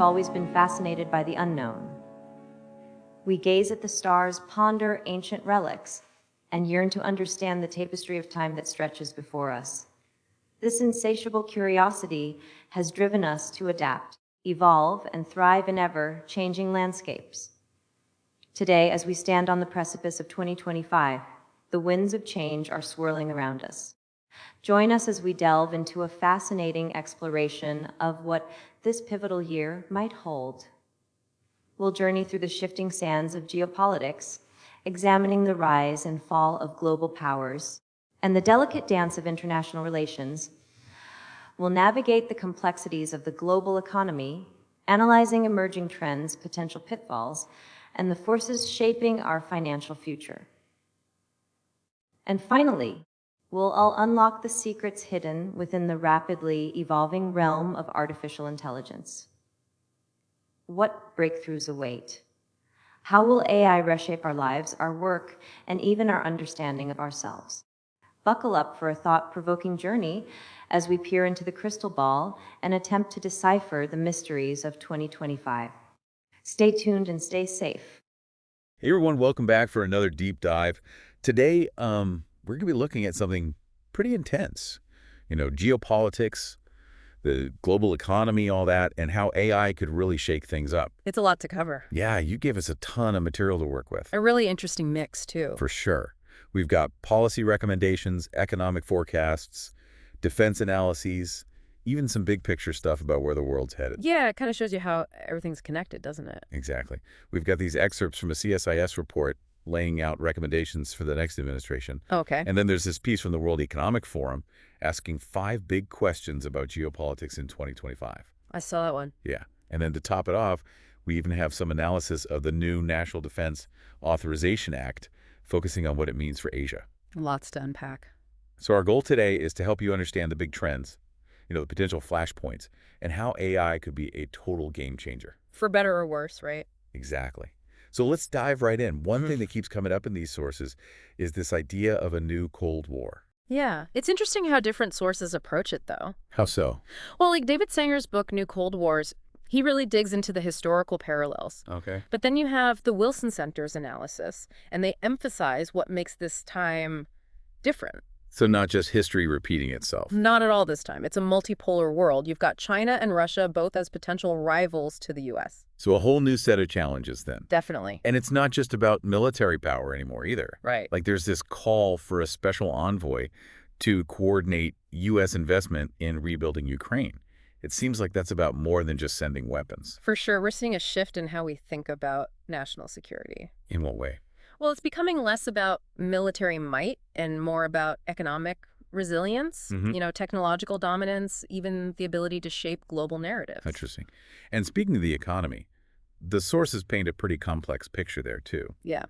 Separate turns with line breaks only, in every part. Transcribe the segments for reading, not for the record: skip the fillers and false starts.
always been fascinated by the unknown. We gaze at the stars, ponder ancient relics, and yearn to understand the tapestry of time that stretches before us. This insatiable curiosity has driven us to adapt, evolve, and thrive in ever-changing landscapes. Today, as we stand on the precipice of 2025, the winds of change are swirling around us. Join us as we delve into a fascinating exploration of what this pivotal year might hold. We'll journey through the shifting sands of geopolitics, examining the rise and fall of global powers and the delicate dance of international relations. We'll navigate the complexities of the global economy, analyzing emerging trends, potential pitfalls, and the forces shaping our financial future. And finally, we'll all unlock the secrets hidden within the rapidly evolving realm of artificial intelligence. What breakthroughs await? How will AI reshape our lives, our work, and even our understanding of ourselves? Buckle up for a thought-provoking journey as we peer into the crystal ball and attempt to decipher the mysteries of 2025. Stay tuned and stay safe.
Hey everyone, welcome back for another deep dive. Today, we're going to be looking at something pretty intense. Geopolitics, the global economy, all that, and how AI could really shake things up.
It's a lot to cover.
Yeah, you gave us a ton of material to work with.
A really interesting mix, too.
For sure. We've got policy recommendations, economic forecasts, defense analyses, even some big picture stuff about where the world's headed.
Yeah, it kind of shows you how everything's connected, doesn't it?
Exactly. We've got these excerpts from a CSIS report laying out recommendations for the next administration.
Okay.
And then there's this piece from the World Economic Forum asking 5 big questions about geopolitics in 2025.
I saw that one.
Yeah. And then to top it off, we even have some analysis of the new National Defense Authorization Act, focusing on what it means for Asia.
Lots to unpack.
So our goal today is to help you understand the big trends, the potential flashpoints, and how AI could be a total game changer.
For better or worse, right?
Exactly. So let's dive right in. One thing that keeps coming up in these sources is this idea of a new Cold War.
Yeah. It's interesting how different sources approach it, though.
How so?
Well, like David Sanger's book, New Cold Wars, he really digs into the historical parallels.
Okay.
But then you have the Wilson Center's analysis, and they emphasize what makes this time different.
So not just history repeating itself.
Not at all this time. It's a multipolar world. You've got China and Russia both as potential rivals to the U.S.
So a whole new set of challenges then.
Definitely.
And it's not just about military power anymore either.
Right.
Like there's this call for a special envoy to coordinate U.S. investment in rebuilding Ukraine. It seems like that's about more than just sending weapons.
For sure. We're seeing a shift in how we think about national security.
In what way?
Well, it's becoming less about military might and more about economic resilience, technological dominance, even the ability to shape global narratives.
Interesting. And speaking of the economy, the sources paint a pretty complex picture there, too.
Yeah.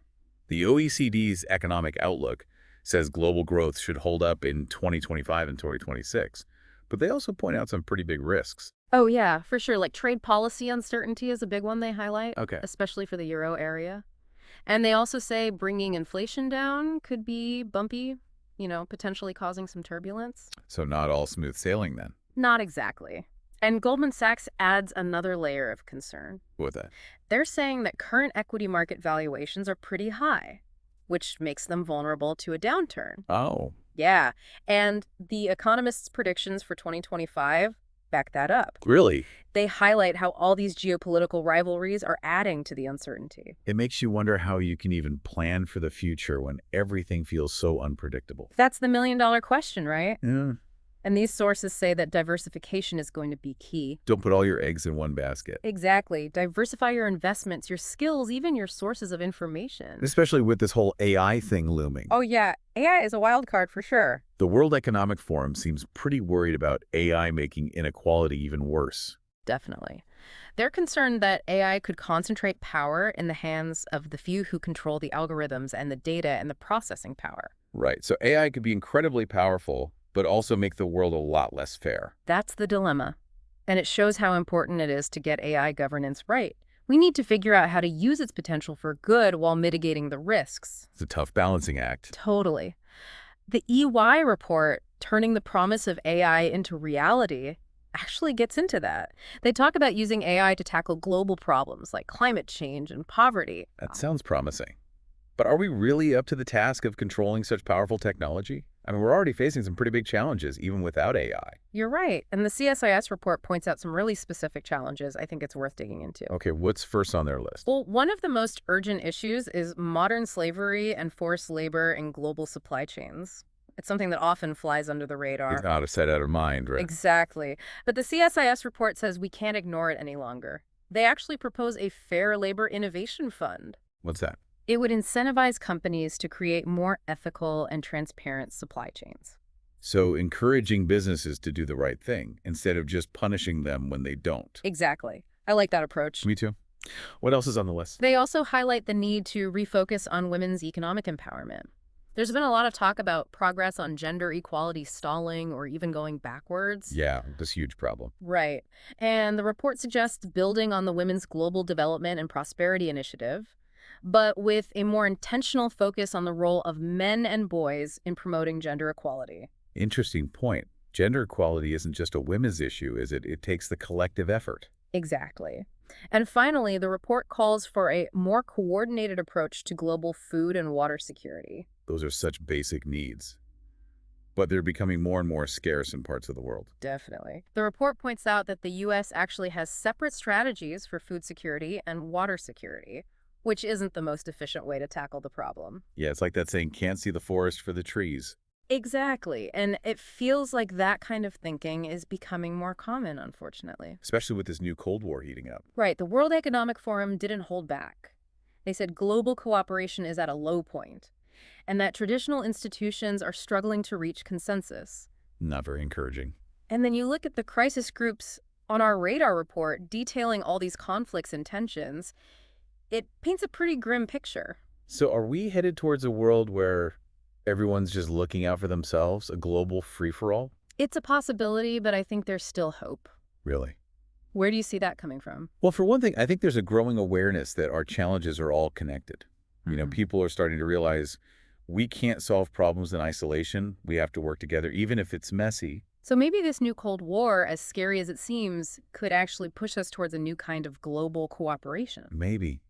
The OECD's economic outlook says global growth should hold up in 2025 and 2026. But they also point out some pretty big risks.
Oh, yeah, for sure. Like trade policy uncertainty is a big one they highlight,
Okay.
especially for the euro area. And they also say bringing inflation down could be bumpy, potentially causing some turbulence.
So not all smooth sailing then.
Not exactly. And Goldman Sachs adds another layer of concern.
What's that?
They're saying that current equity market valuations are pretty high, which makes them vulnerable to a downturn.
Oh.
Yeah. And the economists' predictions for 2025 back that up.
Really?
They highlight how all these geopolitical rivalries are adding to the uncertainty.
It makes you wonder how you can even plan for the future when everything feels so unpredictable.
That's the million-dollar question, right?
Yeah.
And these sources say that diversification is going to be key.
Don't put all your eggs in one basket.
Exactly. Diversify your investments, your skills, even your sources of information.
Especially with this whole AI thing looming.
Oh, yeah. AI is a wild card for sure.
The World Economic Forum seems pretty worried about AI making inequality even worse.
Definitely. They're concerned that AI could concentrate power in the hands of the few who control the algorithms and the data and the processing power.
Right. So AI could be incredibly powerful, but also make the world a lot less fair.
That's the dilemma. And it shows how important it is to get AI governance right. We need to figure out how to use its potential for good while mitigating the risks.
It's a tough balancing act.
Totally. The EY report, Turning the Promise of AI into Reality, actually gets into that. They talk about using AI to tackle global problems like climate change and poverty.
That sounds promising. But are we really up to the task of controlling such powerful technology? I mean, we're already facing some pretty big challenges, even without AI.
You're right. And the CSIS report points out some really specific challenges I think it's worth digging into.
Okay, what's first on their list?
Well, one of the most urgent issues is modern slavery and forced labor in global supply chains. It's something that often flies under the radar.
It's out of sight, out of mind, right?
Exactly. But the CSIS report says we can't ignore it any longer. They actually propose a fair labor innovation fund.
What's that?
It would incentivize companies to create more ethical and transparent supply chains.
So encouraging businesses to do the right thing instead of just punishing them when they don't.
Exactly. I like that approach.
Me too. What else is on the list?
They also highlight the need to refocus on women's economic empowerment. There's been a lot of talk about progress on gender equality stalling or even going backwards.
Yeah, this huge problem.
Right. And the report suggests building on the Women's Global Development and Prosperity Initiative, but with a more intentional focus on the role of men and boys in promoting gender equality.
Interesting point. Gender equality isn't just a women's issue, is it? It takes the collective effort.
Exactly. And finally, the report calls for a more coordinated approach to global food and water security.
Those are such basic needs. But they're becoming more and more scarce in parts of the world.
Definitely. The report points out that the U.S. actually has separate strategies for food security and water security, which isn't the most efficient way to tackle the problem.
Yeah, it's like that saying, can't see the forest for the trees.
Exactly. And it feels like that kind of thinking is becoming more common, unfortunately.
Especially with this new Cold War heating up.
Right. The World Economic Forum didn't hold back. They said global cooperation is at a low point, and that traditional institutions are struggling to reach consensus.
Not very encouraging.
And then you look at the crisis groups on our radar report detailing all these conflicts and tensions, it paints a pretty grim picture.
So are we headed towards a world where everyone's just looking out for themselves, a global free-for-all?
It's a possibility, but I think there's still hope.
Really?
Where do you see that coming from?
Well, for one thing, I think there's a growing awareness that our challenges are all connected. You know, people are starting to realize we can't solve problems in isolation. We have to work together, even if it's messy.
So maybe this new Cold War, as scary as it seems, could actually push us towards a new kind of global cooperation.
Maybe.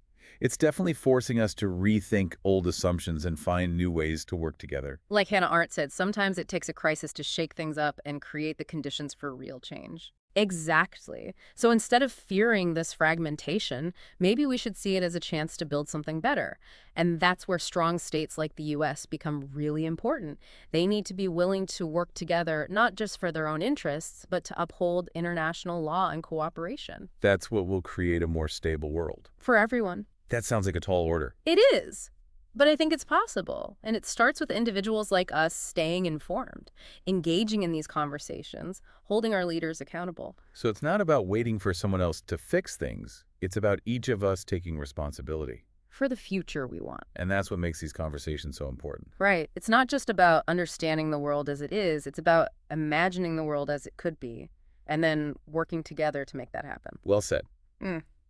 It's definitely forcing us to rethink old assumptions and find new ways to work together.
Like Hannah Arendt said, sometimes it takes a crisis to shake things up and create the conditions for real change. Exactly. So instead of fearing this fragmentation, maybe we should see it as a chance to build something better. And that's where strong states like the U.S. become really important. They need to be willing to work together, not just for their own interests, but to uphold international law and cooperation.
That's what will create a more stable world.
For everyone.
That sounds like a tall order.
It is. But I think it's possible. And it starts with individuals like us staying informed, engaging in these conversations, holding our leaders accountable.
So it's not about waiting for someone else to fix things. It's about each of us taking responsibility.
For the future we want.
And that's what makes these conversations so important.
Right. It's not just about understanding the world as it is. It's about imagining the world as it could be, and then working together to make that happen.
Well said.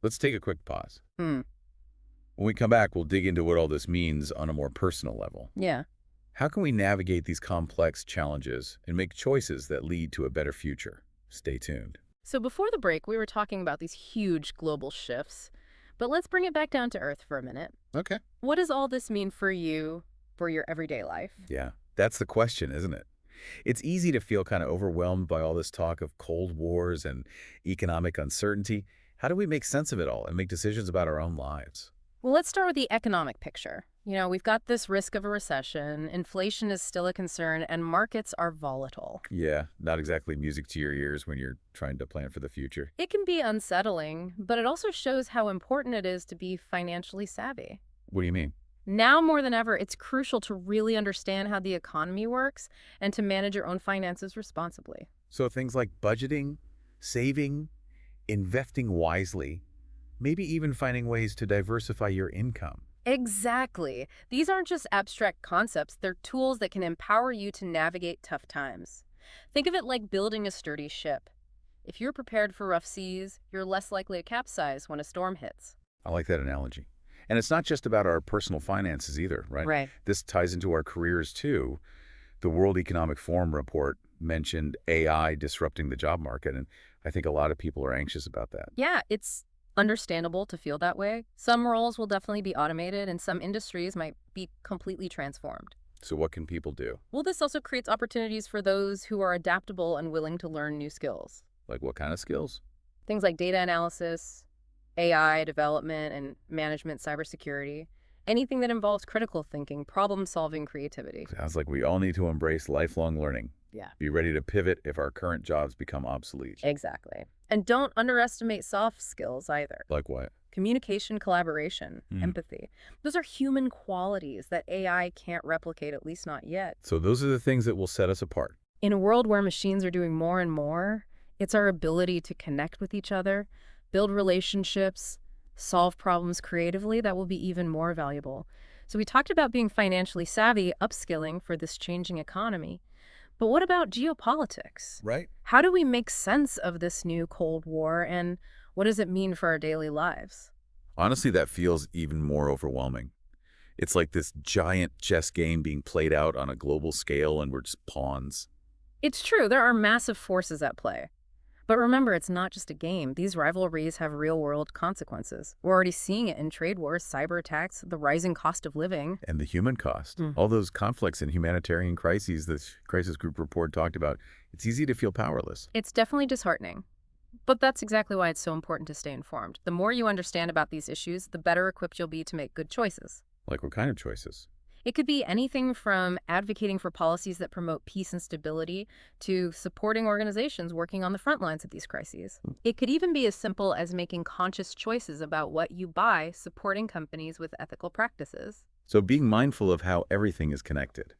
Let's take a quick pause. When we come back, we'll dig into what all this means on a more personal level.
Yeah.
How can we navigate these complex challenges and make choices that lead to a better future? Stay tuned.
So before the break, we were talking about these huge global shifts, but let's bring it back down to earth for a minute.
Okay.
What does all this mean for you, for your everyday life?
Yeah, that's the question, isn't it? It's easy to feel kind of overwhelmed by all this talk of cold wars and economic uncertainty. How do we make sense of it all and make decisions about our own lives?
Well, let's start with the economic picture. You know, we've got this risk of a recession, inflation is still a concern, and markets are volatile.
Yeah, not exactly music to your ears when you're trying to plan for the future.
It can be unsettling, but it also shows how important it is to be financially savvy.
What do you mean?
Now more than ever, it's crucial to really understand how the economy works and to manage your own finances responsibly.
So things like budgeting, saving, investing wisely, maybe even finding ways to diversify your income.
Exactly. These aren't just abstract concepts, they're tools that can empower you to navigate tough times. Think of it like building a sturdy ship. If you're prepared for rough seas, you're less likely to capsize when a storm hits.
I like that analogy. And it's not just about our personal finances either, right?
Right.
This ties into our careers too. The World Economic Forum report mentioned AI disrupting the job market, and I think a lot of people are anxious about that.
Yeah, it's understandable to feel that way. Some roles will definitely be automated, and some industries might be completely transformed.
So what can people do?
Well, this also creates opportunities for those who are adaptable and willing to learn new skills.
Like what kind of skills?
Things like data analysis, AI development and management, cybersecurity, anything that involves critical thinking, problem-solving, creativity.
Sounds like we all need to embrace lifelong learning.
Yeah.
Be ready to pivot if our current jobs become obsolete.
Exactly. And don't underestimate soft skills either.
Like what?
Communication, collaboration, empathy. Those are human qualities that AI can't replicate, at least not yet.
So those are the things that will set us apart.
In a world where machines are doing more and more, it's our ability to connect with each other, build relationships, solve problems creatively that will be even more valuable. So we talked about being financially savvy, upskilling for this changing economy. But what about geopolitics?
Right.
How do we make sense of this new Cold War, and what does it mean for our daily lives?
Honestly, that feels even more overwhelming. It's like this giant chess game being played out on a global scale, and we're just pawns.
It's true, there are massive forces at play. But remember, it's not just a game. These rivalries have real-world consequences. We're already seeing it in trade wars, cyber attacks, the rising cost of living.
And the human cost. All those conflicts and humanitarian crises this crisis group report talked about, it's easy to feel powerless.
It's definitely disheartening. But that's exactly why it's so important to stay informed. The more you understand about these issues, the better equipped you'll be to make good choices.
Like what kind of choices?
It could be anything from advocating for policies that promote peace and stability to supporting organizations working on the front lines of these crises. It could even be as simple as making conscious choices about what you buy, supporting companies with ethical practices.
So being mindful of how everything is connected.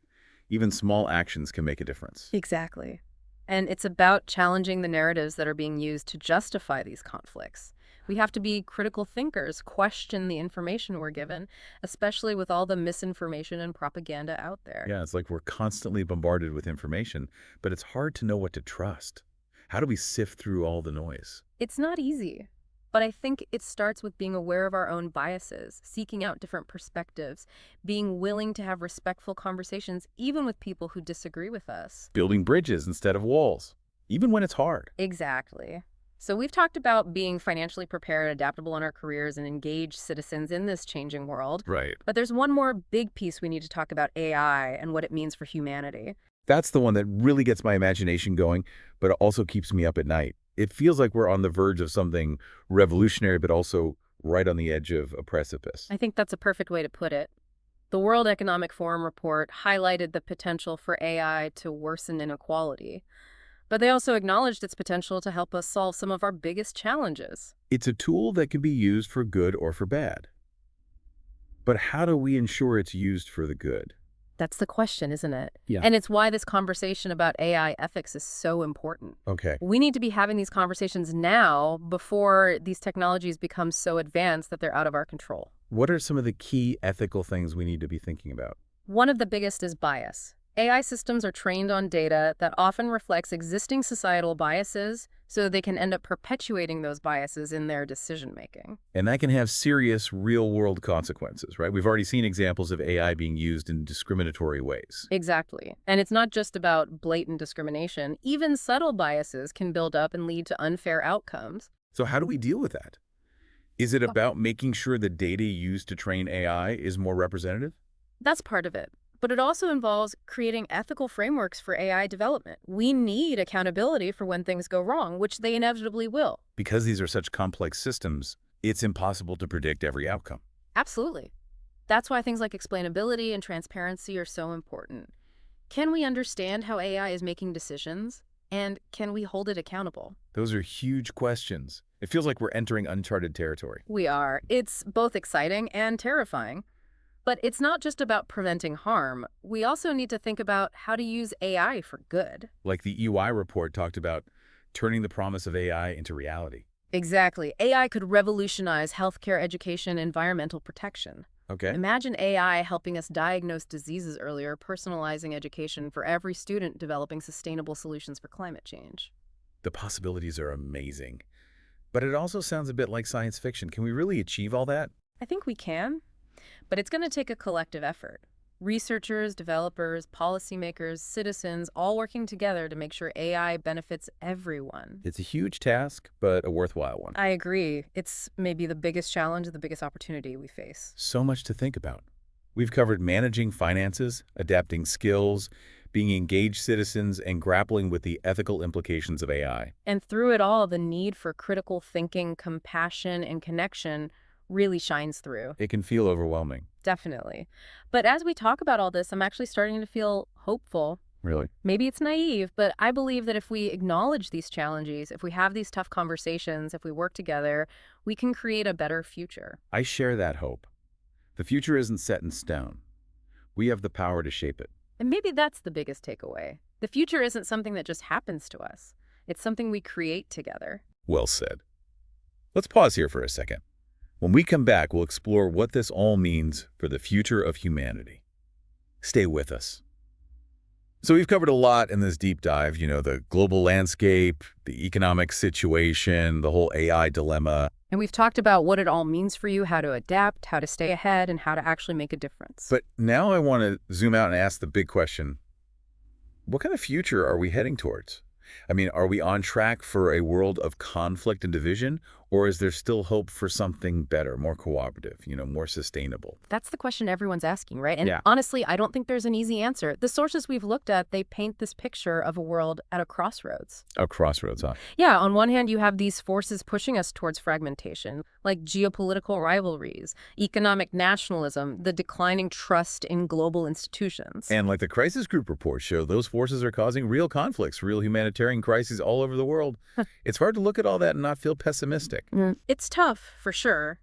Even small actions can make a difference.
Exactly. And it's about challenging the narratives that are being used to justify these conflicts. We have to be critical thinkers, question the information we're given, especially with all the misinformation and propaganda out there.
Yeah, it's like we're constantly bombarded with information, but it's hard to know what to trust. How do we sift through all the noise?
It's not easy, but I think it starts with being aware of our own biases, seeking out different perspectives, being willing to have respectful conversations, even with people who disagree with us.
Building bridges instead of walls, even when it's hard.
Exactly. So we've talked about being financially prepared, adaptable in our careers, and engaged citizens in this changing world.
Right.
But there's one more big piece we need to talk about: AI and what it means for humanity.
That's the one that really gets my imagination going, but it also keeps me up at night. It feels like we're on the verge of something revolutionary, but also right on the edge of a precipice.
I think that's a perfect way to put it. The World Economic Forum report highlighted the potential for AI to worsen inequality, but they also acknowledged its potential to help us solve some of our biggest challenges.
It's a tool that can be used for good or for bad. But how do we ensure it's used for the good?
That's the question, isn't it?
Yeah.
And it's why this conversation about AI ethics is so important.
Okay.
We need to be having these conversations now before these technologies become so advanced that they're out of our control.
What are some of the key ethical things we need to be thinking about?
One of the biggest is bias. AI systems are trained on data that often reflects existing societal biases, so they can end up perpetuating those biases in their decision-making.
And that can have serious real-world consequences, right? We've already seen examples of AI being used in discriminatory ways.
Exactly. And it's not just about blatant discrimination. Even subtle biases can build up and lead to unfair outcomes.
So how do we deal with that? Is it about making sure the data used to train AI is more representative?
That's part of it. But it also involves creating ethical frameworks for AI development. We need accountability for when things go wrong, which they inevitably will.
Because these are such complex systems, it's impossible to predict every outcome.
Absolutely. That's why things like explainability and transparency are so important. Can we understand how AI is making decisions? And can we hold it accountable?
Those are huge questions. It feels like we're entering uncharted territory.
We are. It's both exciting and terrifying. But it's not just about preventing harm. We also need to think about how to use AI for good.
Like the EY report talked about turning the promise of AI into reality.
Exactly. AI could revolutionize healthcare, education, environmental protection.
Okay.
Imagine AI helping us diagnose diseases earlier, personalizing education for every student, developing sustainable solutions for climate change.
The possibilities are amazing. But it also sounds a bit like science fiction. Can we really achieve all that?
I think we can, but it's going to take a collective effort. Researchers, developers, policymakers, citizens, all working together to make sure AI benefits everyone.
It's a huge task, but a worthwhile one.
I agree. It's maybe the biggest challenge, the biggest opportunity we face.
So much to think about. We've covered managing finances, adapting skills, being engaged citizens, and grappling with the ethical implications of AI.
And through it all, the need for critical thinking, compassion, and connection really shines through.
It can feel overwhelming.
Definitely. But as we talk about all this, I'm actually starting to feel hopeful.
Really?
Maybe it's naive, but I believe that if we acknowledge these challenges, if we have these tough conversations, if we work together, we can create a better future.
I share that hope. The future isn't set in stone. We have the power to shape it.
And maybe that's the biggest takeaway. The future isn't something that just happens to us. It's something we create together.
Well said. Let's pause here for a second. When we come back, we'll explore what this all means for the future of humanity. Stay with us. So we've covered a lot in this deep dive, the global landscape, the economic situation, the whole AI dilemma.
And we've talked about what it all means for you, how to adapt, how to stay ahead, and how to actually make a difference.
But now I want to zoom out and ask the big question, what kind of future are we heading towards? I mean, are we on track for a world of conflict and division, or is there still hope for something better, more cooperative, more sustainable?
That's the question everyone's asking, right? And
Yeah.
honestly, I don't think there's an easy answer. The sources we've looked at, they paint this picture of a world at a crossroads.
A crossroads, huh?
Yeah, on one hand, you have these forces pushing us towards fragmentation, like geopolitical rivalries, economic nationalism, the declining trust in global institutions.
And like the crisis group reports show, those forces are causing real conflicts, real humanitarian crises all over the world. It's hard to look at all that and not feel pessimistic.
It's tough, for sure.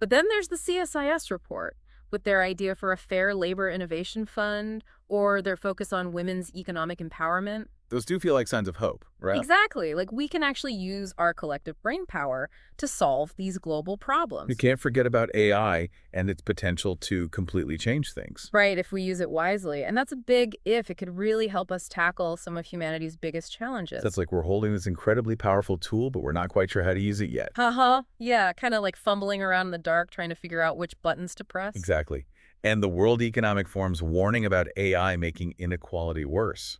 But then there's the CSIS report, with their idea for a fair labor innovation fund, or their focus on women's economic empowerment.
Those do feel like signs of hope, right?
Exactly. Like, we can actually use our collective brainpower to solve these global problems.
You can't forget about AI and its potential to completely change things.
Right, if we use it wisely. And that's a big if. It could really help us tackle some of humanity's biggest challenges.
That's like we're holding this incredibly powerful tool, but we're not quite sure how to use it yet.
Haha. Yeah, kind of like fumbling around in the dark trying to figure out which buttons to press.
Exactly. And the World Economic Forum's warning about AI making inequality worse.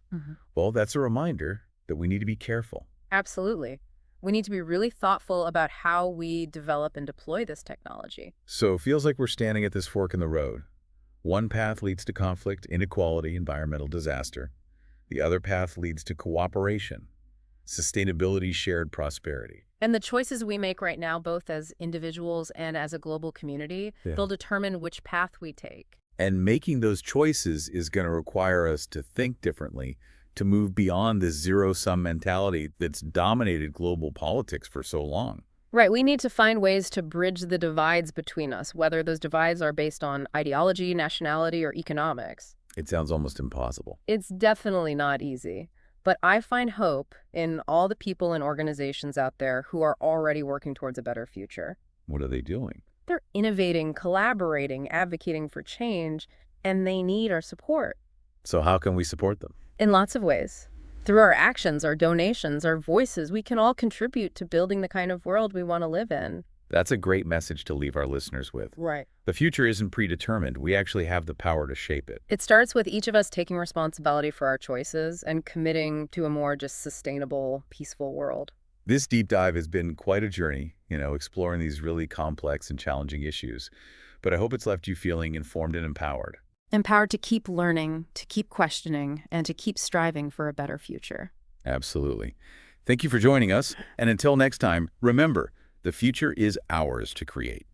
Well, that's a reminder that we need to be careful.
Absolutely. We need to be really thoughtful about how we develop and deploy this technology.
So it feels like we're standing at this fork in the road. One path leads to conflict, inequality, environmental disaster. The other path leads to cooperation, sustainability, shared prosperity.
And the choices we make right now, both as individuals and as a global community, they'll determine which path we take.
And making those choices is going to require us to think differently, to move beyond this zero-sum mentality that's dominated global politics for so long.
Right, we need to find ways to bridge the divides between us, whether those divides are based on ideology, nationality, or economics.
It sounds almost impossible.
It's definitely not easy. But I find hope in all the people and organizations out there who are already working towards a better future.
What are they doing?
They're innovating, collaborating, advocating for change, and they need our support.
So how can we support them?
In lots of ways. Through our actions, our donations, our voices, we can all contribute to building the kind of world we want to live in.
That's a great message to leave our listeners with.
Right.
The future isn't predetermined. We actually have the power to shape it.
It starts with each of us taking responsibility for our choices and committing to a more just sustainable, peaceful world.
This deep dive has been quite a journey, exploring these really complex and challenging issues. But I hope it's left you feeling informed and empowered.
Empowered to keep learning, to keep questioning, and to keep striving for a better future.
Absolutely. Thank you for joining us. And until next time, remember, the future is ours to create.